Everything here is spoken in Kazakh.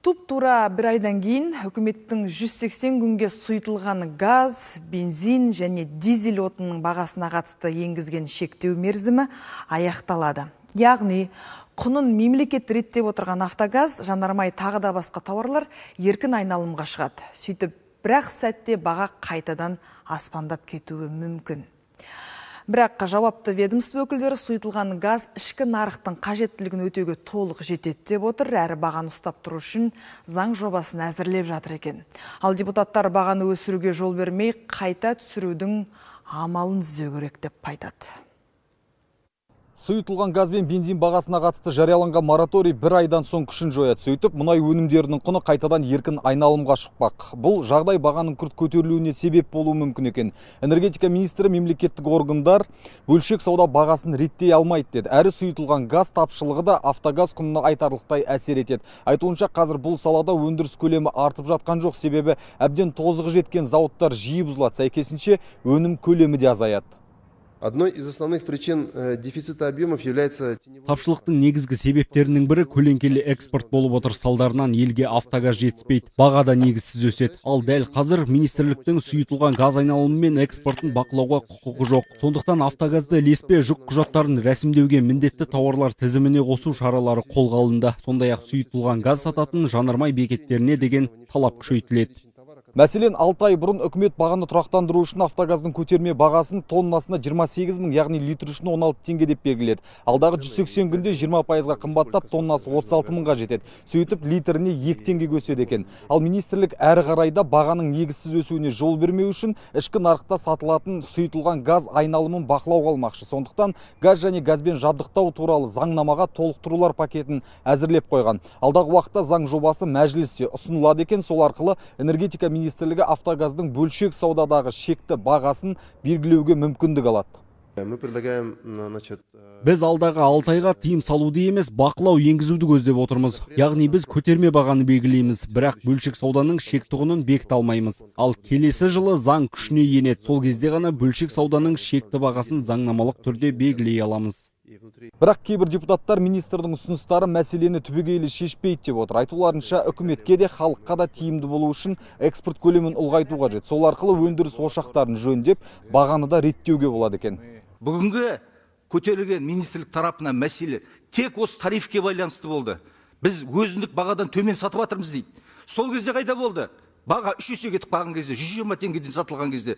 Туп-тура бір айдан кейін үкіметтің 180 күнге сұйытылған газ, бензин және дизель отынның бағасына қатысты енгізген шектеу мерзімі аяқталады. Яғни, құнын мемлекет реттеп отырған автогаз, жанармай тағы да басқа тауарлар еркін айналымға шығады. Сөйтіп, бірақ сәтте баға қайтадан аспандап кетуі мүмкін. Бірақ жауапты ведомство өкілдері сұйытылған газ ішкі нарықтың қажеттілігін өтеуге толық жетеді деп отыр, әрі бағаны ұстап тұру үшін заң жобасын әзірлеп жатыр екен. Ал депутаттар бағаны өсіруге жол бермей, қайта түсірудің амалын іздеу керек деп айтады. Сұйытылған газ бен бензин бағасына қатысты жарияланған мораторий бір айдан соң күшін жояды. Сөйтіп, мұнай өнімдерінің құны қайтадан еркін айналымға шықпақ. Бұл жағдай бағаның күрт көтерілуіне себеп болуы мүмкін екен. Энергетика министрі мемлекеттік органдар бөлшек сауда бағасын реттей алмайды деді. Әрі сұйытылған газ тапшылығы да автогаз құнына айтарлықтай әсер етеді. Айтуынша, қазір бұл салада өндіріс көлемі артып жатқан жоқ, себебі әбден тозығы жеткен зауыттар жиі бұзылады. Сәйкесінше өнім көлемі де азаяды. Одной из основных причин дефицита объемов является... Тапшылықтың негізгі себептерінің бірі көлеңкелі экспорт болып отыр, салдарынан елге автогаз жетіспейді, баға да негізсіз өседі. Ал дәл қазір министрліктің сұйытылған газ айналымы мен экспортын бақылауға құқығы жоқ. Сондықтан автогазды ілеспе жүк құжаттарын рәсімдеуге міндетті тауарлар тізіміне қосу шаралары қолға алынды. Сондай-ақ сұйытылған газ сататын жанармай бекеттеріне деген талап күшейтіледі. Мәселен, 6 ай бұрын үкімет бағаны тұрақтандыру үшін автогаздың көтерме бағасын тоннасына 28 мың, яғни литр үшін 16 теңге деп белгіледі. Алдағы 180 күнде 20%-ға қымбаттап, тоннасы 36 мыңға жетеді. Сөйтіп, литріне 2 теңге өседі екен. Ал министрлік әрі қарайда бағаның негізсіз өсуіне жол бермеу үшін ішкі нарықта сатылатын сұйытылған газ айналымын бақылауға алмақшы. Сондықтан газ және газбен жабдықтау туралы заңнамаға толықтырулар пакетін әзірлеп қойған. Алдағы уақытта заң жобасы мәжілісте ұсынылады екен. Сол арқылы энергетика министрлігі автогаздың бөлшек саудадағы шекті бағасын белгілеуге мүмкіндік алады. Біз алдағы 6 айға тыйым салуды емес, бақылау енгізуді көздеп отырмыз. Яғни біз көтерме бағаны белгілейміз, бірақ бөлшек сауданың шекті құнын бекіте алмаймыз. Ал келесі жылы заң күшіне енеді. Сол кезде ғана бөлшек сауданың шекті бағасын заңнамалық түрде белгілей аламыз. Бірақ кейбір депутаттар министрдің ұсыныстары мәселені түбегейлі шешпейді деп отыр. Айтуларынша, үкіметке де халыққа да тиімді болу үшін экспорт көлемін ұлғайту қажет. Сол арқылы өндіріс ошақтарын жөндеп, бағаны да реттеуге болады екен. Бүгінгі көтерілген министрлік тарапынан мәселе тек осы тарифке байланысты болды. Біз өзіндік бағадан төмен сатып жатырмыз дейді. Сол кезде қайда болды? Баға 3 есе кетіп қалған кезде, 120 теңгеден сатылған кезде